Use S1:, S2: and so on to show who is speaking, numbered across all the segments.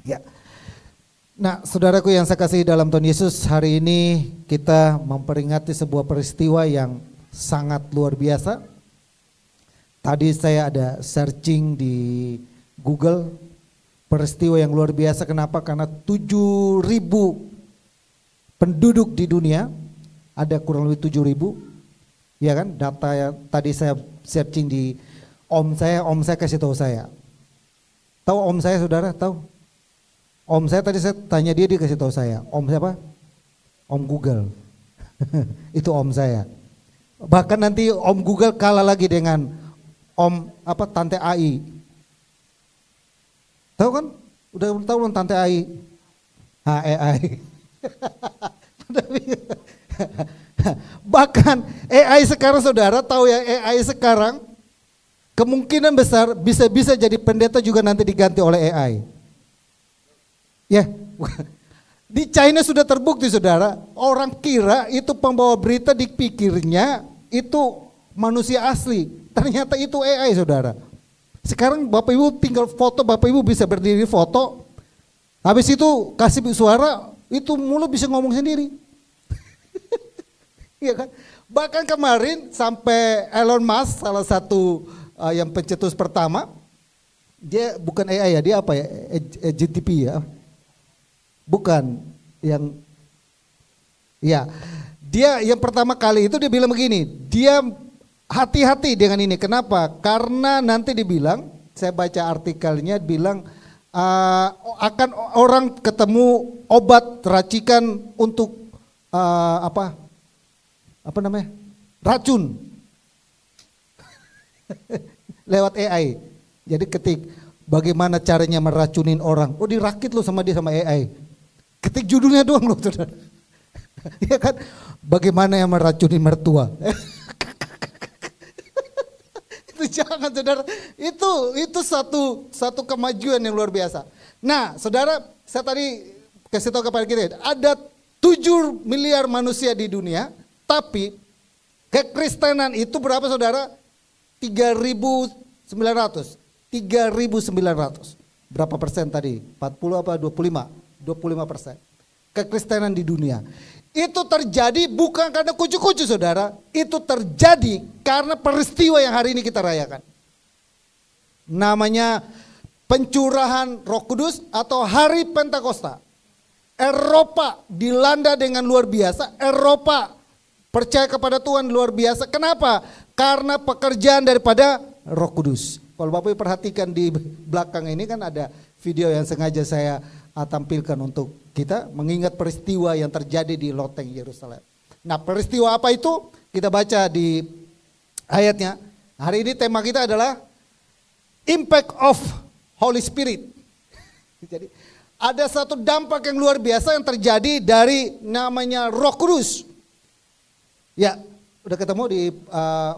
S1: Ya. Nah, saudaraku yang saya kasih dalam Tuhan Yesus, hari ini kita memperingati sebuah peristiwa yang sangat luar biasa. Tadi saya ada searching di Google, peristiwa yang luar biasa. Kenapa? Karena 7.000 penduduk di dunia, ada kurang lebih 7.000, ya kan? Data yang tadi saya searching di om saya kasih tahu saya. Tahu om saya, saudara? Tahu? Om saya tadi saya tanya dia kasih tahu saya. Om siapa? Om Google. Itu om saya. Bahkan nanti om Google kalah lagi dengan om Tante AI. Tahu kan? Udah tahu kan Tante AI? AI. Bahkan AI sekarang, saudara tahu ya, AI sekarang kemungkinan besar bisa jadi pendeta juga nanti diganti oleh AI. Ya, di China sudah terbukti, saudara, orang kira itu pembawa berita, dipikirnya itu manusia asli, ternyata itu AI, saudara. Sekarang Bapak Ibu tinggal foto, Bapak Ibu bisa berdiri foto, habis itu kasih suara, itu mulut bisa ngomong sendiri. Iya kan? Bahkan kemarin sampai Elon Musk, salah satu yang pencetus pertama, dia bukan AI ya, dia apa ya, GTP ya. Bukan yang, ya, dia yang pertama kali itu dia bilang begini, dia hati-hati dengan ini. Kenapa? Karena nanti dibilang, saya baca artikelnya, bilang akan orang ketemu obat racikan untuk apa namanya, racun lewat AI. Jadi ketik bagaimana caranya meracunin orang, oh dirakit lo sama dia sama AI. Ketik judulnya doang loh, saudara. Ya kan? Bagaimana yang meracuni mertua. Itu jangan, saudara. Itu satu kemajuan yang luar biasa. Nah, saudara, saya tadi kasih tahu kepada kita, ada 7 miliar manusia di dunia, tapi kekristenan itu berapa, saudara? 3.900. 3.900. Berapa persen tadi? 40 apa 25? 25%. Kekristenan di dunia. Itu terjadi bukan karena kucu-kucu, saudara. Itu terjadi karena peristiwa yang hari ini kita rayakan. Namanya pencurahan Roh Kudus atau Hari Pentakosta. Eropa dilanda dengan luar biasa. Eropa percaya kepada Tuhan luar biasa. Kenapa? Karena pekerjaan daripada Roh Kudus. Kalau Bapak perhatikan di belakang ini kan ada video yang sengaja saya tampilkan untuk kita mengingat peristiwa yang terjadi di loteng Yerusalem. Nah, peristiwa apa itu? Kita baca di ayatnya. Hari ini tema kita adalah Impact of Holy Spirit. Jadi ada satu dampak yang luar biasa yang terjadi dari namanya Roh Kudus. Ya, udah ketemu di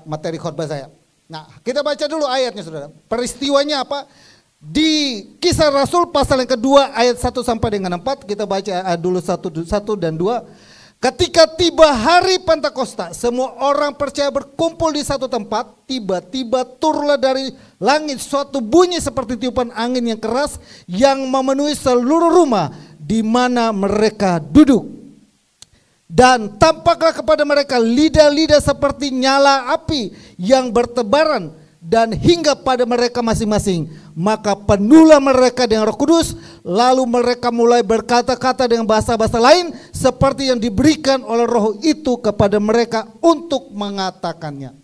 S1: materi khotbah saya. Nah, kita baca dulu ayatnya, saudara. Peristiwanya apa? Di Kisah Rasul pasal yang kedua ayat 1 sampai dengan 4, kita baca dulu 1 dan 2. Ketika tiba hari Pentakosta, semua orang percaya berkumpul di satu tempat. Tiba-tiba turunlah dari langit suatu bunyi seperti tiupan angin yang keras yang memenuhi seluruh rumah di mana mereka duduk. Dan tampaklah kepada mereka lidah-lidah seperti nyala api yang bertebaran dan hingga pada mereka masing-masing. Maka penuhlah mereka dengan Roh Kudus, lalu mereka mulai berkata-kata dengan bahasa-bahasa lain seperti yang diberikan oleh Roh itu kepada mereka untuk mengatakannya.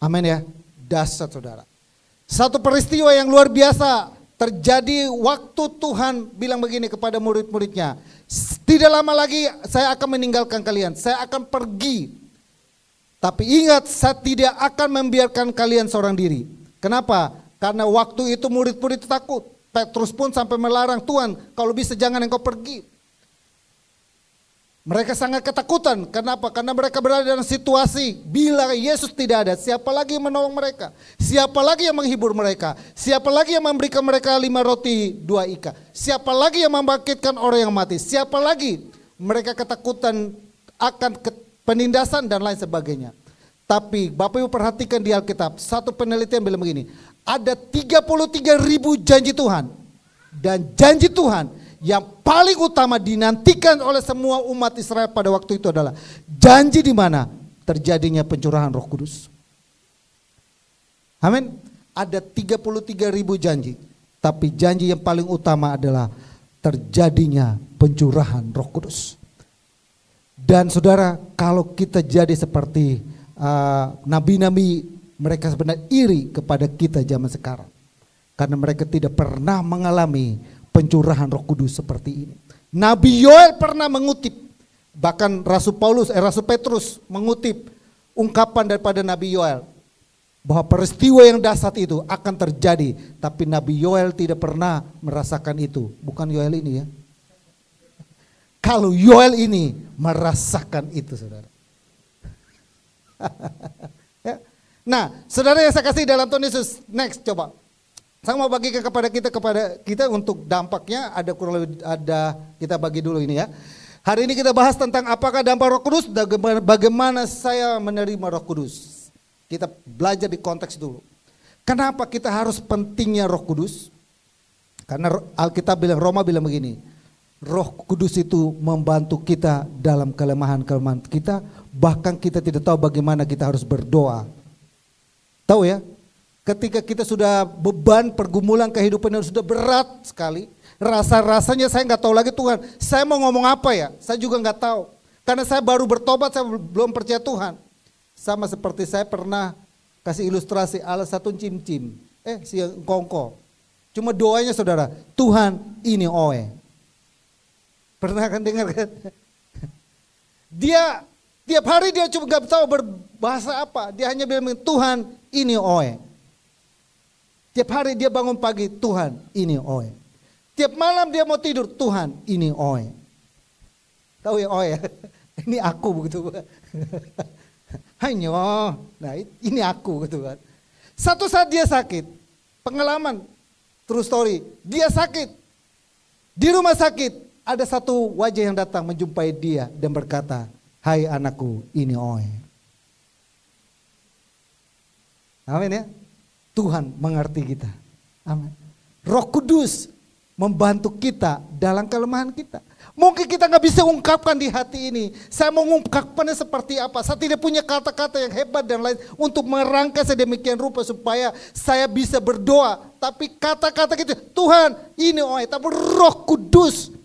S1: Amin ya. Dahsyat, saudara. Satu peristiwa yang luar biasa terjadi waktu Tuhan bilang begini kepada murid-muridnya. Tidak lama lagi saya akan meninggalkan kalian, saya akan pergi. Tapi ingat, saya tidak akan membiarkan kalian seorang diri. Kenapa? Karena waktu itu murid-murid takut. Petrus pun sampai melarang, Tuhan kalau bisa jangan engkau pergi. Mereka sangat ketakutan. Kenapa? Karena mereka berada dalam situasi bila Yesus tidak ada, siapa lagi yang menolong mereka? Siapa lagi yang menghibur mereka? Siapa lagi yang memberikan mereka 5 roti 2 ikan? Siapa lagi yang membangkitkan orang yang mati? Siapa lagi? Mereka ketakutan akan penindasan dan lain sebagainya. Tapi Bapak Ibu perhatikan di Alkitab, satu penelitian bilang begini, ada 33.000 janji Tuhan Dan janji Tuhan yang paling utama dinantikan oleh semua umat Israel pada waktu itu adalah janji di mana terjadinya pencurahan Roh Kudus. Amin. Ada 33.000 janji, tapi janji yang paling utama adalah terjadinya pencurahan Roh Kudus. Dan saudara, kalau kita jadi seperti nabi-nabi, mereka sebenarnya iri kepada kita zaman sekarang. Karena mereka tidak pernah mengalami pencurahan Roh Kudus seperti ini. Nabi Yoel pernah mengutip, bahkan Rasul Petrus mengutip ungkapan daripada Nabi Yoel, bahwa peristiwa yang dahsyat itu akan terjadi, tapi Nabi Yoel tidak pernah merasakan itu. Bukan Yoel ini ya. Kalau Yoel ini merasakan itu, saudara. Ya. Nah, saudara yang saya kasih dalam Tuhan Yesus, next coba. Saya mau bagikan kepada kita untuk dampaknya, ada kurang lebih kita bagi dulu ini ya. Hari ini kita bahas tentang apakah dampak Roh Kudus dan bagaimana saya menerima Roh Kudus. Kita belajar di konteks dulu. Kenapa kita harus pentingnya Roh Kudus? Karena Alkitab bilang, Roma bilang begini, Roh Kudus itu membantu kita dalam kelemahan-kelemahan kita, bahkan kita tidak tahu bagaimana kita harus berdoa. Tahu ya? Ketika kita sudah beban pergumulan kehidupan yang sudah berat sekali, rasa-rasanya saya nggak tahu lagi Tuhan, saya mau ngomong apa ya? Saya juga nggak tahu. Karena saya baru bertobat, saya belum percaya Tuhan. Sama seperti saya pernah kasih ilustrasi ala satu cim-cim, si kongko. Cuma doanya saudara, Tuhan ini oe. Pernah kan dengar kan? Dia tiap hari dia cuma nggak tahu berbahasa apa, dia hanya bilang Tuhan ini oe. Tiap hari dia bangun pagi, Tuhan ini oe. Tiap malam dia mau tidur, Tuhan ini oe. Tahu ya oe? Ini aku begitu. Hanya, nah ini aku gitu kan. Satu saat dia sakit, pengalaman, true story, dia sakit. Di rumah sakit, ada satu wajah yang datang menjumpai dia dan berkata, hai anakku, ini oe. Amin ya. Tuhan mengerti kita. Amin. Roh Kudus membantu kita dalam kelemahan kita. Mungkin kita nggak bisa ungkapkan di hati ini. Saya mau mengungkapkannya seperti apa. Saya tidak punya kata-kata yang hebat dan lain untuk merangkai sedemikian rupa supaya saya bisa berdoa. Tapi kata-kata gitu, Tuhan ini tapi Roh Kudus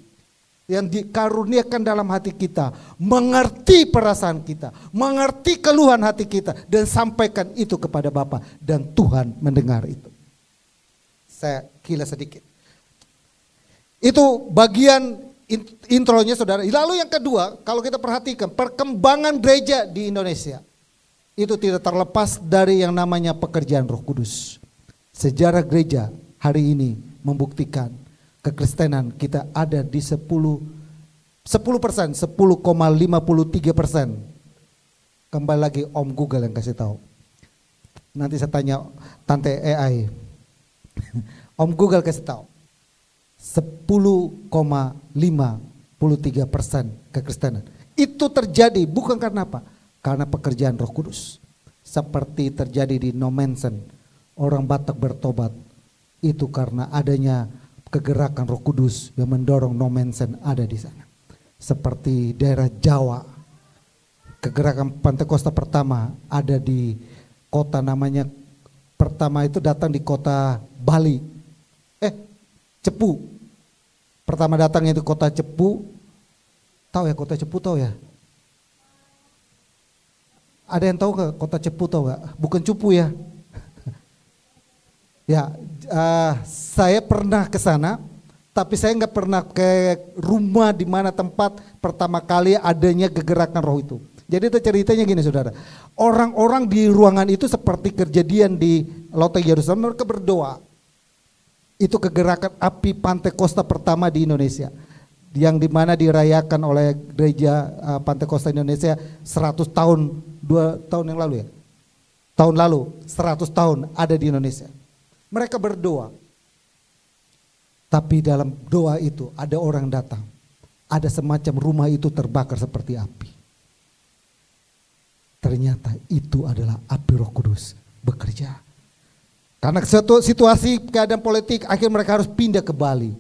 S1: yang dikaruniakan dalam hati kita, mengerti perasaan kita, mengerti keluhan hati kita, dan sampaikan itu kepada Bapa, dan Tuhan mendengar itu. Saya kilas sedikit. Itu bagian intronya saudara. Lalu yang kedua, kalau kita perhatikan perkembangan gereja di Indonesia, itu tidak terlepas dari yang namanya pekerjaan Roh Kudus. Sejarah gereja hari ini membuktikan kekristenan kita ada di 10%, 10,53%. Kembali lagi Om Google yang kasih tahu. Nanti saya tanya Tante AI. Om Google kasih tahu. 10,53% kekristenan. Itu terjadi bukan karena apa? Karena pekerjaan Roh Kudus. Seperti terjadi di Nomensen, orang Batak bertobat. Itu karena adanya kegerakan Roh Kudus yang mendorong Nomensen ada di sana. Seperti daerah Jawa, kegerakan Pentakosta pertama ada di kota namanya, pertama itu datang di kota Bali. Cepu. Pertama datang itu kota Cepu. Tahu ya kota Cepu, tahu ya? Ada yang tahu gak kota Cepu, tahu gak? Bukan Cupu ya. Ya, saya pernah ke sana, tapi saya nggak pernah ke rumah di mana tempat pertama kali adanya kegerakan roh itu. Jadi itu ceritanya gini saudara, orang-orang di ruangan itu seperti kejadian di Loteng Yerusalem, mereka berdoa. Itu kegerakan api Pentakosta pertama di Indonesia, yang dimana dirayakan oleh gereja Pentakosta Indonesia 100 tahun, 2 tahun yang lalu ya. Tahun lalu 100 tahun ada di Indonesia. Mereka berdoa. Tapi dalam doa itu ada orang datang. Ada semacam rumah itu terbakar seperti api. Ternyata itu adalah api Roh Kudus bekerja. Karena situasi keadaan politik, akhirnya mereka harus pindah ke Bali.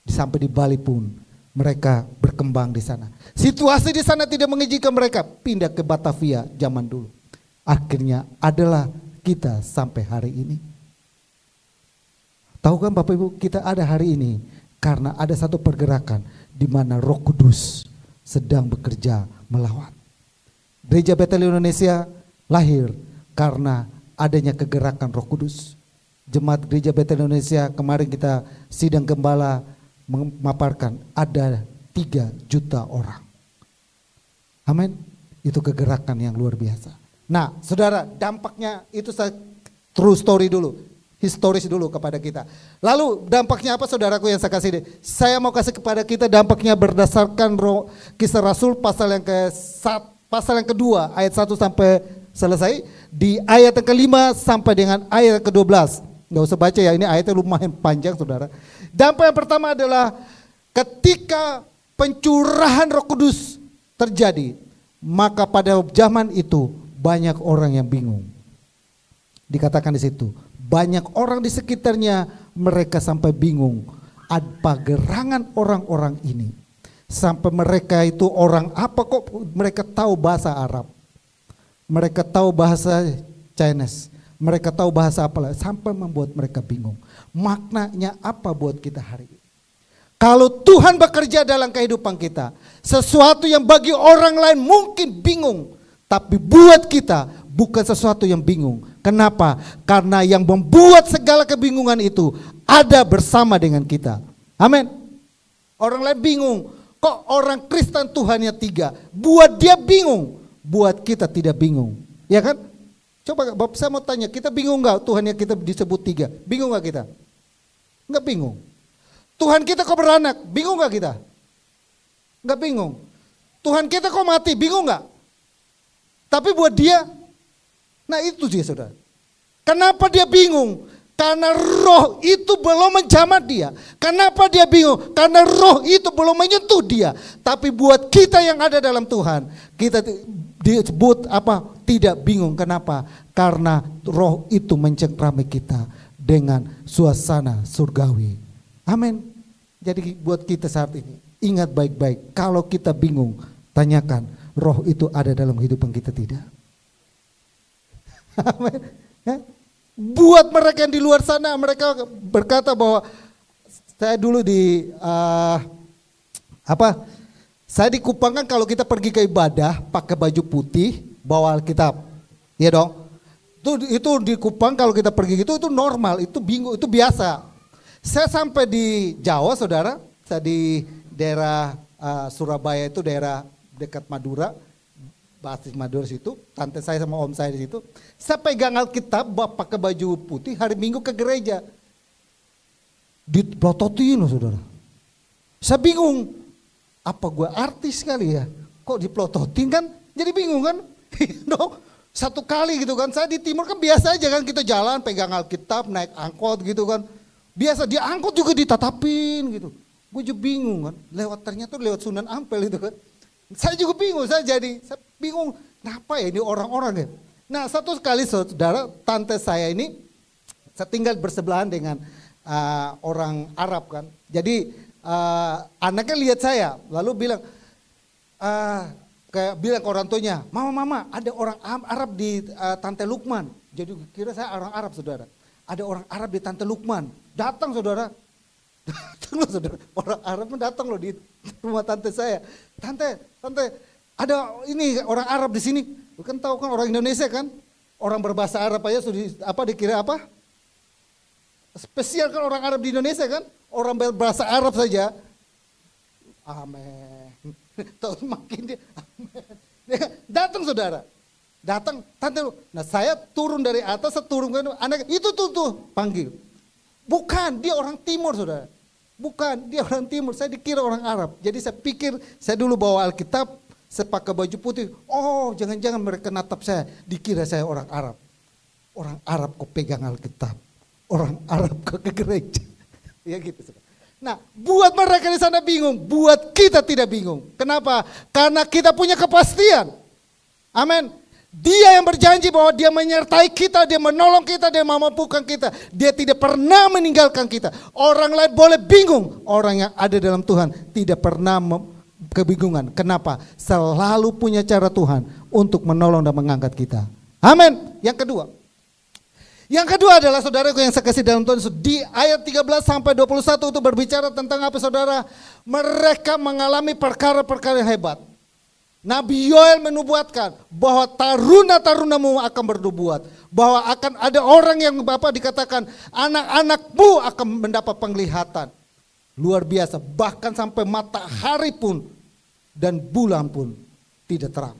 S1: Sampai di Bali pun mereka berkembang di sana. Situasi di sana tidak mengizinkan mereka pindah ke Batavia zaman dulu. Akhirnya adalah kita sampai hari ini. Tahu kan Bapak Ibu, kita ada hari ini karena ada satu pergerakan di mana Roh Kudus sedang bekerja melawan. Gereja Betel Indonesia lahir karena adanya kegerakan Roh Kudus. Jemaat Gereja Betel Indonesia kemarin kita sidang gembala memaparkan ada 3 juta orang. Amin. Itu kegerakan yang luar biasa. Nah, saudara, dampaknya itu saya true story dulu, historis dulu kepada kita. Lalu dampaknya apa saudaraku yang saya kasih deh? Saya mau kasih kepada kita dampaknya berdasarkan Kisah Rasul pasal yang kedua ayat 1 sampai selesai. Di ayat yang kelima sampai dengan ayat ke-12. Nggak usah baca ya, ini ayatnya lumayan panjang saudara. Dampak yang pertama adalah ketika pencurahan Roh Kudus terjadi, maka pada zaman itu banyak orang yang bingung. Dikatakan di situ, banyak orang di sekitarnya mereka sampai bingung apa gerangan orang-orang ini. Sampai mereka itu orang apa kok mereka tahu bahasa Arab. Mereka tahu bahasa Chinese. Mereka tahu bahasa apa sampai membuat mereka bingung. Maknanya apa buat kita hari ini? Kalau Tuhan bekerja dalam kehidupan kita, sesuatu yang bagi orang lain mungkin bingung, tapi buat kita bukan sesuatu yang bingung. Kenapa? Karena yang membuat segala kebingungan itu ada bersama dengan kita. Amin. Orang lain bingung, kok orang Kristen Tuhannya 3? Buat dia bingung, buat kita tidak bingung. Ya kan? Coba Bapak saya mau tanya, kita bingung gak Tuhan yang kita disebut 3? Bingung gak kita? Enggak bingung. Tuhan kita kok beranak? Bingung gak kita? Enggak bingung. Tuhan kita kok mati? Bingung gak? Tapi buat dia, nah itu sih saudara. Kenapa dia bingung? Karena roh itu belum menjamah dia. Kenapa dia bingung? Karena roh itu belum menyentuh dia. Tapi buat kita yang ada dalam Tuhan, kita disebut apa? Tidak bingung. Kenapa? Karena roh itu mencengkrami kita dengan suasana surgawi. Amin. Jadi buat kita saat ini, ingat baik-baik. Kalau kita bingung, tanyakan, roh itu ada dalam kehidupan kita tidak? Amin. Ya? Buat mereka yang di luar sana, mereka berkata bahwa saya dulu saya di Kupang kan kalau kita pergi ke ibadah pakai baju putih, bawa Alkitab, ya dong. Itu di Kupang kalau kita pergi gitu itu normal, itu bingung, itu biasa. Saya sampai di Jawa saudara, saya di daerah Surabaya itu daerah dekat Madura. Basis Madura situ, tante saya sama om saya di situ. Saya pegang Alkitab, pakai baju putih, hari Minggu ke gereja. Diplototin loh saudara. Saya bingung, apa gue artis kali ya? Kok diplototin kan? Jadi bingung kan? Satu kali gitu kan, saya di timur kan biasa aja kan, kita jalan pegang Alkitab, naik angkot gitu kan. Biasa, di angkot juga ditatapin gitu. Gue juga bingung kan, ternyata lewat Sunan Ampel itu kan. Saya juga bingung, saya bingung, kenapa ya ini orang-orang ya. Nah satu kali saudara, tante saya ini, saya tinggal bersebelahan dengan orang Arab kan. Jadi anaknya lihat saya, lalu bilang, bilang ke orang tuanya, mama ada orang Arab di Tante Lukman. Jadi kira saya orang Arab saudara. Ada orang Arab di Tante Lukman, datang saudara. Datang loh saudara, orang Arab datang loh di rumah tante saya. Tante, ada ini orang Arab di sini. Lu kan tahu kan orang Indonesia kan, orang berbahasa Arab aja sudah dikira apa? Spesial kan orang Arab di Indonesia kan, orang berbahasa Arab saja. Amin. Tahu makin dia. Amin. Datang saudara, datang tante. Nah saya turun dari atas, saya turun kan anak itu tuh panggil. Bukan, dia orang timur saudara. Bukan, dia orang timur, saya dikira orang Arab. Jadi saya pikir, saya dulu bawa Alkitab, saya pakai baju putih. Oh jangan-jangan mereka natap saya, dikira saya orang Arab. Orang Arab kok pegang Alkitab. Orang Arab kok ke gereja. Ya gitu saudara. Nah buat mereka di sana bingung, buat kita tidak bingung. Kenapa? Karena kita punya kepastian. Amin. Dia yang berjanji bahwa dia menyertai kita, dia menolong kita, dia memampukan kita. Dia tidak pernah meninggalkan kita. Orang lain boleh bingung, orang yang ada dalam Tuhan tidak pernah kebingungan. Kenapa? Selalu punya cara Tuhan untuk menolong dan mengangkat kita. Amin. Yang kedua adalah saudaraku yang saya kasih dalam Tuhan, di ayat 13 sampai 21 itu berbicara tentang apa saudara? Mereka mengalami perkara-perkara yang hebat. Nabi Yoel menubuatkan bahwa taruna-tarunamu akan bernubuat, bahwa akan ada orang yang Bapak dikatakan anak-anakmu akan mendapat penglihatan. Luar biasa, bahkan sampai matahari pun dan bulan pun tidak terang.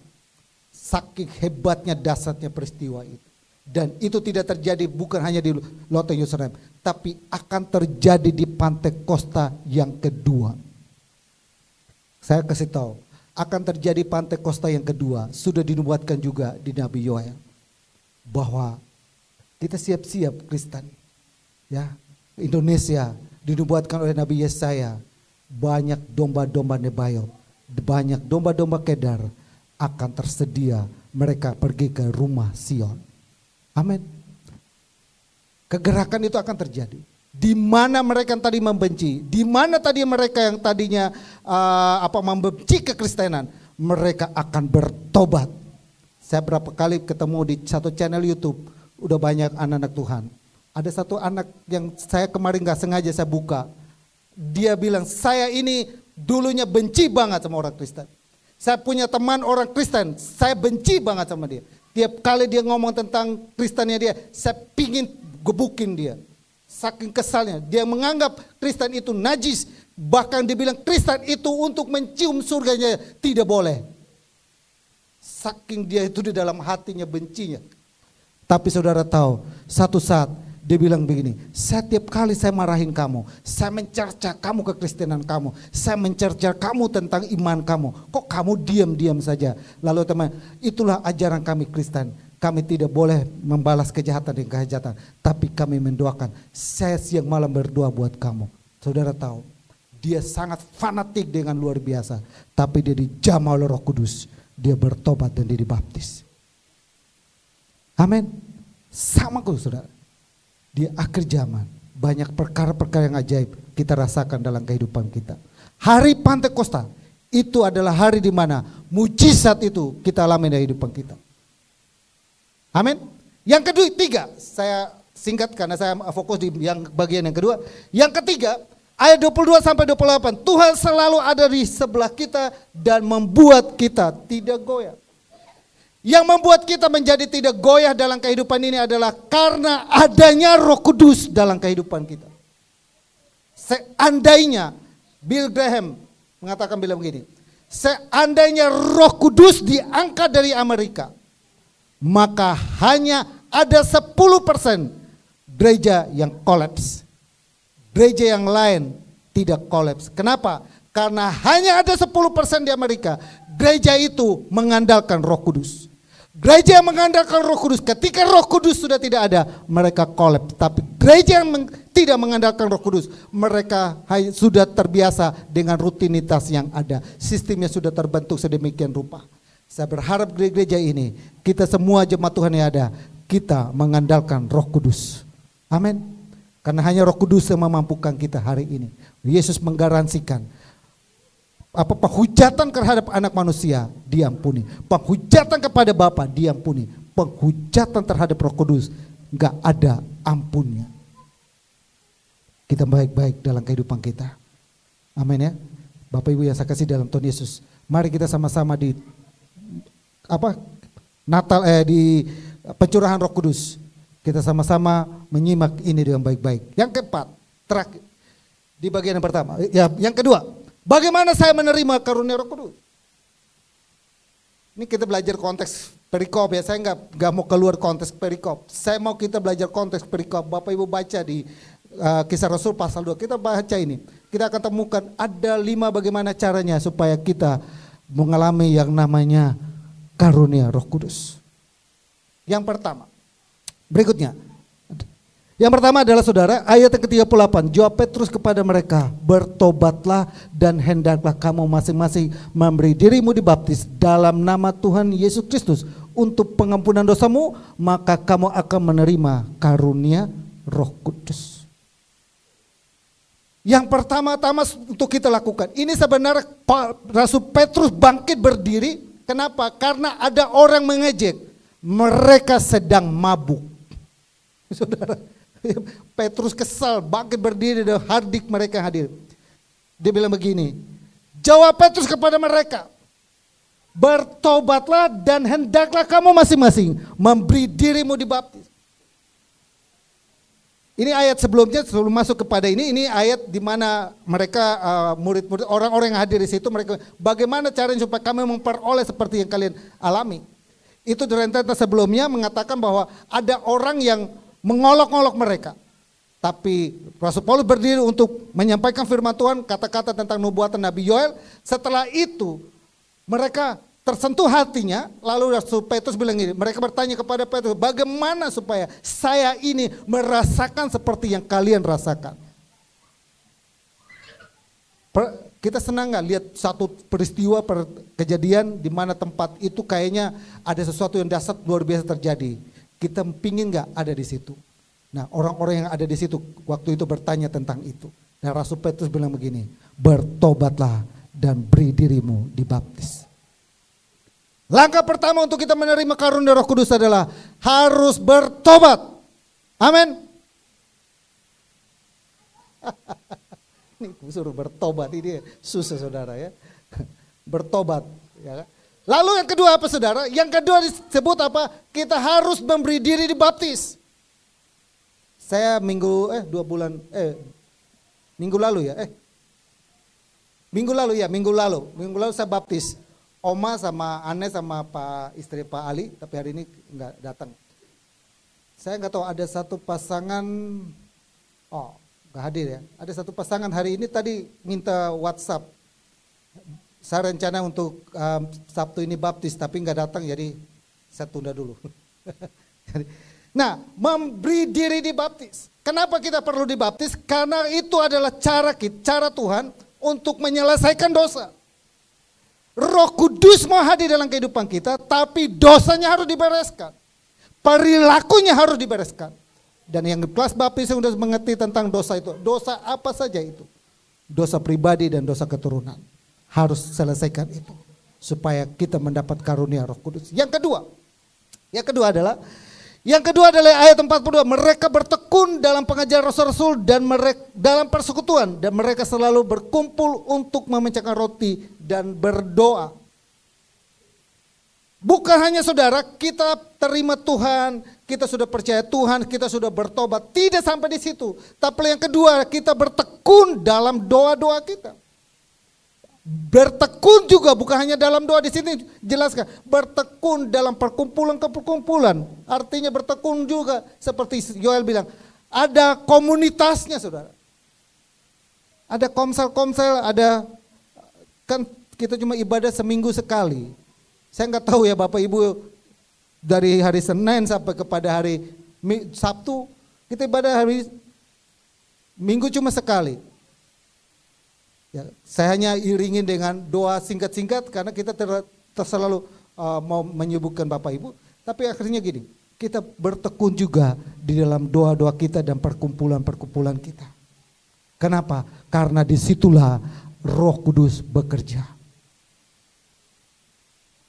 S1: Saking hebatnya dahsyatnya peristiwa itu. Dan itu tidak terjadi bukan hanya di Lotte Yerusalem, tapi akan terjadi di Pantekosta yang kedua. Saya kasih tahu, akan terjadi Pantekosta yang kedua, sudah dinubuatkan juga di Nabi Yoel bahwa kita siap-siap Kristen, ya. Indonesia dinubuatkan oleh Nabi Yesaya, banyak domba-domba Nebayot, banyak domba-domba Kedar akan tersedia, mereka pergi ke rumah Sion. Amin. Kegerakan itu akan terjadi. Di mana mereka yang tadi membenci, di mana tadi mereka yang tadinya membenci kekristenan, mereka akan bertobat. Saya berapa kali ketemu di satu channel YouTube, udah banyak anak-anak Tuhan. Ada satu anak yang saya kemarin gak sengaja saya buka, dia bilang saya ini dulunya benci banget sama orang Kristen. Saya punya teman orang Kristen, saya benci banget sama dia. Tiap kali dia ngomong tentang Kristennya dia, saya pingin gebukin dia. Saking kesalnya, dia menganggap Kristen itu najis. Bahkan dia bilang Kristen itu untuk mencium surganya tidak boleh. Saking dia itu di dalam hatinya bencinya. Tapi saudara tahu, satu saat dia bilang begini, setiap kali saya marahin kamu, saya mencerca kamu kekristenan kamu, saya mencerca kamu tentang iman kamu, kok kamu diam-diam saja. Lalu teman, itulah ajaran kami Kristen. Kami tidak boleh membalas kejahatan dengan kejahatan, tapi kami mendoakan. Saya siang malam berdoa buat kamu. Saudara tahu, dia sangat fanatik dengan luar biasa, tapi dia dijamah oleh Roh Kudus. Dia bertobat dan dia dibaptis. Amin. Sama kok saudara. Di akhir zaman banyak perkara-perkara yang ajaib kita rasakan dalam kehidupan kita. Hari Pantekosta itu adalah hari di mana mujizat itu kita alami dalam kehidupan kita. Amin. Yang ketiga, saya singkat karena saya fokus di yang bagian yang kedua. Yang ketiga, ayat 22 sampai 28, Tuhan selalu ada di sebelah kita dan membuat kita tidak goyah. Yang membuat kita menjadi tidak goyah dalam kehidupan ini adalah karena adanya Roh Kudus dalam kehidupan kita. Seandainya Bill Graham mengatakan bilang begini, seandainya Roh Kudus diangkat dari Amerika, maka hanya ada 10% gereja yang kolaps. Gereja yang lain tidak kolaps. Kenapa? Karena hanya ada 10% di Amerika. Gereja itu mengandalkan Roh Kudus. Gereja yang mengandalkan Roh Kudus, ketika Roh Kudus sudah tidak ada, mereka kolaps. Tapi gereja yang tidak mengandalkan Roh Kudus, mereka sudah terbiasa dengan rutinitas yang ada. Sistemnya sudah terbentuk sedemikian rupa. Saya berharap di gereja ini, kita semua jemaat Tuhan yang ada, kita mengandalkan Roh Kudus. Amin. Karena hanya Roh Kudus yang memampukan kita hari ini. Yesus menggaransikan penghujatan terhadap anak manusia diampuni, penghujatan kepada Bapa diampuni, penghujatan terhadap Roh Kudus enggak ada ampunnya. Kita baik-baik dalam kehidupan kita. Amin ya. Bapak Ibu yang saya kasih dalam Tuhan Yesus, mari kita sama-sama di di pencurahan Roh Kudus. Kita sama-sama menyimak ini dengan baik-baik. Yang keempat, terakhir di bagian yang pertama, yang kedua, bagaimana saya menerima karunia Roh Kudus? Ini kita belajar konteks perikop ya, saya nggak mau keluar konteks perikop. Saya mau kita belajar konteks perikop. Bapak Ibu baca di Kisah Rasul pasal 2, kita baca ini. Kita akan temukan ada 5 bagaimana caranya supaya kita mengalami yang namanya karunia Roh Kudus. Yang pertama, berikutnya. Yang pertama adalah saudara, ayat yang ke-38, jawab Petrus kepada mereka, bertobatlah dan hendaklah kamu masing-masing memberi dirimu dibaptis dalam nama Tuhan Yesus Kristus untuk pengampunan dosamu, maka kamu akan menerima karunia Roh Kudus. Yang pertama-tama untuk kita lakukan, ini sebenarnya Rasul Petrus bangkit berdiri. Kenapa? Karena ada orang mengejek, mereka sedang mabuk. Saudara, Petrus kesal, bangkit berdiri dan hardik mereka hadir. Dia bilang begini, jawab Petrus kepada mereka, bertobatlah dan hendaklah kamu masing-masing memberi dirimu dibaptis. Ini ayat sebelumnya, sebelum masuk kepada ini ayat di mana mereka murid-murid, orang-orang yang hadir di situ, mereka bagaimana caranya supaya kami memperoleh seperti yang kalian alami. Itu di rentetan sebelumnya mengatakan bahwa ada orang yang mengolok-olok mereka. Tapi Rasul Paulus berdiri untuk menyampaikan firman Tuhan, kata-kata tentang nubuatan Nabi Yoel. Setelah itu mereka tersentuh hatinya, lalu Rasul Petrus bilang ini, mereka bertanya kepada Petrus, bagaimana supaya saya ini merasakan seperti yang kalian rasakan? Kita senang gak lihat satu peristiwa kejadian di mana tempat itu kayaknya ada sesuatu yang dahsyat luar biasa terjadi. Kita pingin gak ada di situ? Nah, orang-orang yang ada di situ waktu itu bertanya tentang itu. Dan Rasul Petrus bilang begini, bertobatlah dan beri dirimu dibaptis. Langkah pertama untuk kita menerima karunia Roh Kudus adalah harus bertobat. Amin. Ini suruh bertobat, ini susah saudara ya. Bertobat. Ya. Lalu yang kedua apa saudara? Yang kedua disebut apa? Kita harus memberi diri dibaptis. Saya minggu lalu saya baptis. Oma sama Ane sama Pak istri Pak Ali, tapi hari ini enggak datang. Saya enggak tahu ada satu pasangan, enggak hadir ya. Ada satu pasangan hari ini tadi minta WhatsApp. Saya rencana untuk Sabtu ini baptis, tapi enggak datang, jadi saya tunda dulu. Nah, memberi diri dibaptis. Kenapa kita perlu dibaptis? Karena itu adalah cara Tuhan untuk menyelesaikan dosa. Roh Kudus mau hadir dalam kehidupan kita, tapi dosanya harus dibereskan. Perilakunya harus dibereskan. Dan yang kelas baptis yang sudah mengerti tentang dosa itu, dosa apa saja itu? Dosa pribadi dan dosa keturunan. Harus selesaikan itu supaya kita mendapat karunia Roh Kudus. Yang kedua adalah ayat 42, mereka bertekun dalam pengajaran rasul-rasul dan mereka dalam persekutuan, dan mereka selalu berkumpul untuk memecahkan roti dan berdoa. Bukan hanya saudara, kita terima Tuhan, kita sudah percaya Tuhan, kita sudah bertobat, tidak sampai di situ. Tapi yang kedua, kita bertekun dalam doa-doa kita. Bertekun juga bukan hanya dalam doa, di sini jelaskan bertekun dalam perkumpulan. Artinya bertekun juga seperti Yoel bilang, ada komunitasnya saudara. Ada komsel, ada kan kita cuma ibadah seminggu sekali. Saya nggak tahu ya Bapak Ibu, dari hari Senin sampai kepada hari Sabtu kita ibadah, hari Minggu cuma sekali. Ya, saya hanya iringin dengan doa singkat-singkat karena kita selalu mau menyibukkan Bapak Ibu. Tapi akhirnya gini, kita bertekun juga di dalam doa-doa kita dan perkumpulan-perkumpulan kita. Kenapa? Karena disitulah Roh Kudus bekerja.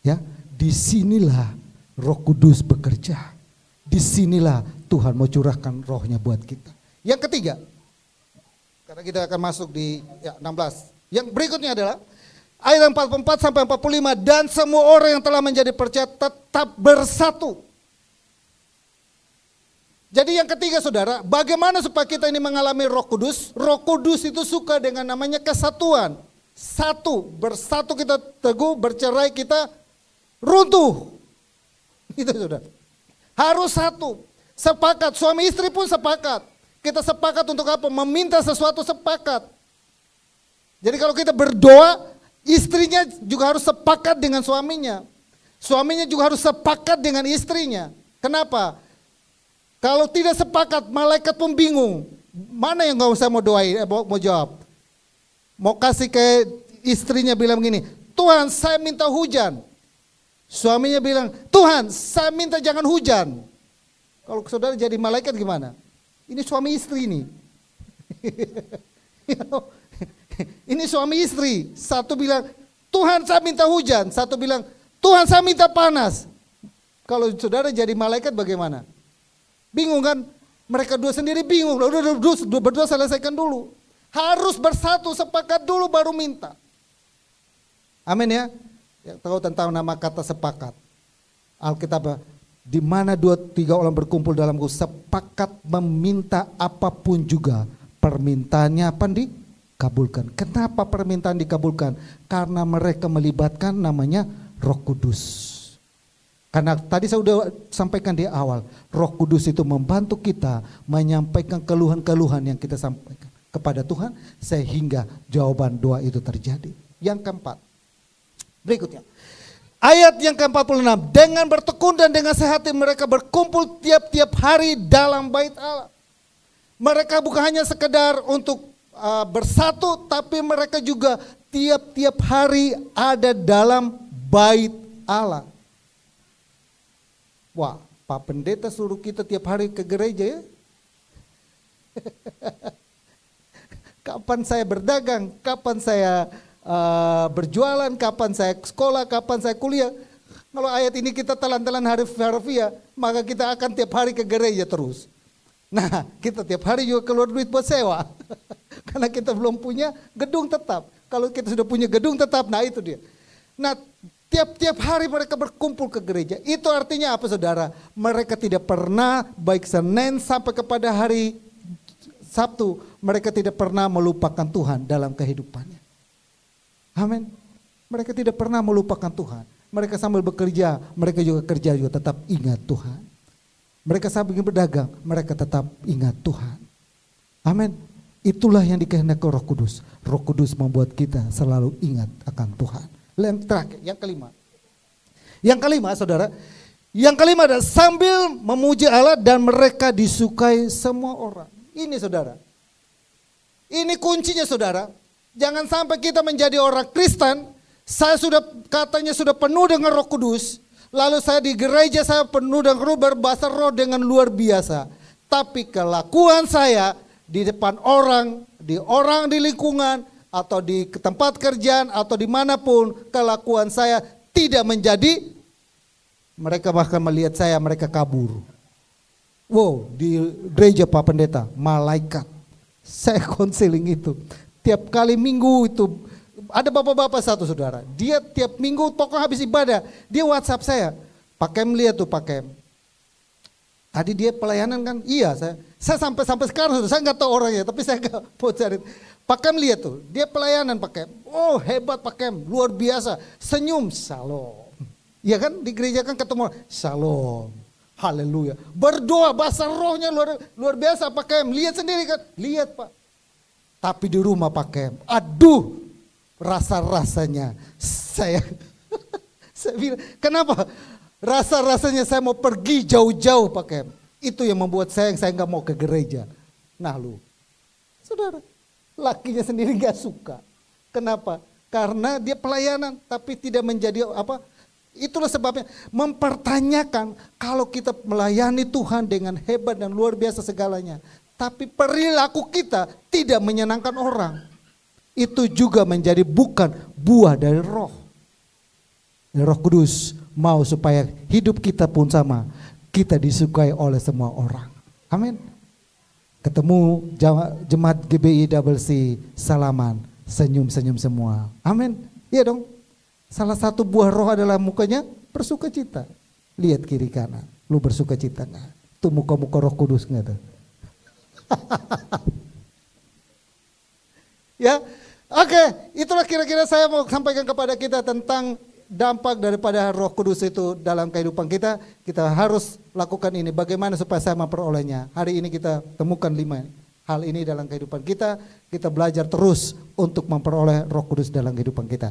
S1: Ya, disinilah Roh Kudus bekerja. Disinilah Tuhan mau curahkan rohnya buat kita. Yang ketiga, karena kita akan masuk di 16. Yang berikutnya adalah ayat 44 sampai 45, dan semua orang yang telah menjadi percaya tetap bersatu. Jadi yang ketiga saudara, bagaimana supaya kita ini mengalami Roh Kudus? Roh Kudus itu suka dengan namanya kesatuan. Satu, bersatu kita teguh, bercerai kita runtuh. Itu saudara. Harus satu. Sepakat, suami istri pun sepakat. Kita sepakat untuk apa? Meminta sesuatu sepakat. Jadi kalau kita berdoa, istrinya juga harus sepakat dengan suaminya. Suaminya juga harus sepakat dengan istrinya. Kenapa? Kalau tidak sepakat, malaikat pun bingung. Mana yang gak usah mau doain, mau jawab. Mau kasih ke istrinya bilang gini, Tuhan saya minta hujan. Suaminya bilang, Tuhan saya minta jangan hujan. Kalau saudara jadi malaikat gimana? Ini suami istri nih. Ini suami istri. Satu bilang, Tuhan saya minta hujan. Satu bilang, Tuhan saya minta panas. Kalau saudara jadi malaikat bagaimana? Bingung kan? Mereka dua sendiri bingung. Udah berdua selesaikan dulu. Harus bersatu, sepakat dulu baru minta. Amin ya. Ya, tahu tentang nama kata sepakat. Alkitab, di mana 2-3 orang berkumpul dalamku, sepakat meminta apapun juga, permintaannya apa dikabulkan. Kenapa permintaan dikabulkan? Karena mereka melibatkan namanya Roh Kudus. Karena tadi saya sudah sampaikan di awal, Roh Kudus itu membantu kita menyampaikan keluhan-keluhan yang kita sampaikan kepada Tuhan sehingga jawaban doa itu terjadi. Yang keempat, berikutnya. Ayat yang ke-46, dengan bertekun dan dengan sehati mereka berkumpul tiap-tiap hari dalam bait Allah. Mereka bukan hanya sekedar untuk bersatu, tapi mereka juga tiap-tiap hari ada dalam bait Allah. Wah, Pak Pendeta suruh kita tiap hari ke gereja ya. Kapan saya berdagang, kapan saya berjualan, kapan saya sekolah, kapan saya kuliah. Kalau ayat ini kita telan-telan harfiah, maka kita akan tiap hari ke gereja terus. Nah, kita tiap hari juga keluar duit buat sewa. Karena kita belum punya gedung tetap. Kalau kita sudah punya gedung tetap, nah itu dia. Nah, tiap-tiap hari mereka berkumpul ke gereja. Itu artinya apa saudara? Mereka tidak pernah, baik Senin sampai kepada hari Sabtu, mereka tidak pernah melupakan Tuhan dalam kehidupannya. Amin. Mereka tidak pernah melupakan Tuhan. Mereka sambil bekerja, mereka juga kerja juga tetap ingat Tuhan. Mereka sambil berdagang, mereka tetap ingat Tuhan. Amin. Itulah yang dikehendaki Roh Kudus. Roh Kudus membuat kita selalu ingat akan Tuhan. Yang terakhir, yang kelima. Yang kelima saudara, yang kelima adalah sambil memuji Allah dan mereka disukai semua orang. Ini saudara. Ini kuncinya saudara. Jangan sampai kita menjadi orang Kristen, saya sudah katanya sudah penuh dengan Roh Kudus, lalu saya di gereja saya penuh dengan roh, berbahasa roh dengan luar biasa. Tapi kelakuan saya di depan orang di lingkungan, atau di tempat kerjaan, atau dimanapun, kelakuan saya tidak menjadi, mereka bahkan melihat saya, mereka kabur. Wow, di gereja Pak Pendeta, malaikat. Saya konseling itu. Tiap kali minggu itu, ada bapak-bapak satu saudara, dia tiap minggu pokoknya habis ibadah, dia WhatsApp saya, Pak Kem lihat tuh Pak Kem. Tadi dia pelayanan kan, iya saya sampai sekarang saya nggak tahu orangnya, tapi saya nggak mau cari. Pak Kem lihat tuh, dia pelayanan Pak Kem, oh hebat Pak Kem, luar biasa, senyum, shalom. Iya kan, di gereja kan ketemu, shalom, haleluya. Berdoa, bahasa rohnya luar biasa Pak Kem, lihat sendiri kan, lihat Pak. Tapi di rumah Pak Kem, aduh rasa-rasanya saya bilang, kenapa? Rasa-rasanya saya mau pergi jauh-jauh Pak Kem. Itu yang membuat saya nggak mau ke gereja. Nah lu, saudara, lakinya sendiri nggak suka. Kenapa? Karena dia pelayanan tapi tidak menjadi apa? Itulah sebabnya mempertanyakan kalau kita melayani Tuhan dengan hebat dan luar biasa segalanya. Tapi perilaku kita tidak menyenangkan orang. Itu juga menjadi bukan buah dari roh. Roh Kudus mau supaya hidup kita pun sama. Kita disukai oleh semua orang. Amin. Ketemu jemaat GBI Double C, salaman, senyum-senyum semua. Amin. Iya dong. Salah satu buah roh adalah mukanya bersuka cita. Lihat kiri kanan. Lu bersuka cita gak? Itu muka-muka Roh Kudus gak tuh? Ya, oke, itulah kira-kira saya mau sampaikan kepada kita tentang dampak daripada Roh Kudus itu dalam kehidupan kita. Kita harus lakukan ini. Bagaimana supaya saya memperolehnya? Hari ini kita temukan 5 hal ini dalam kehidupan kita. Kita belajar terus untuk memperoleh Roh Kudus dalam kehidupan kita.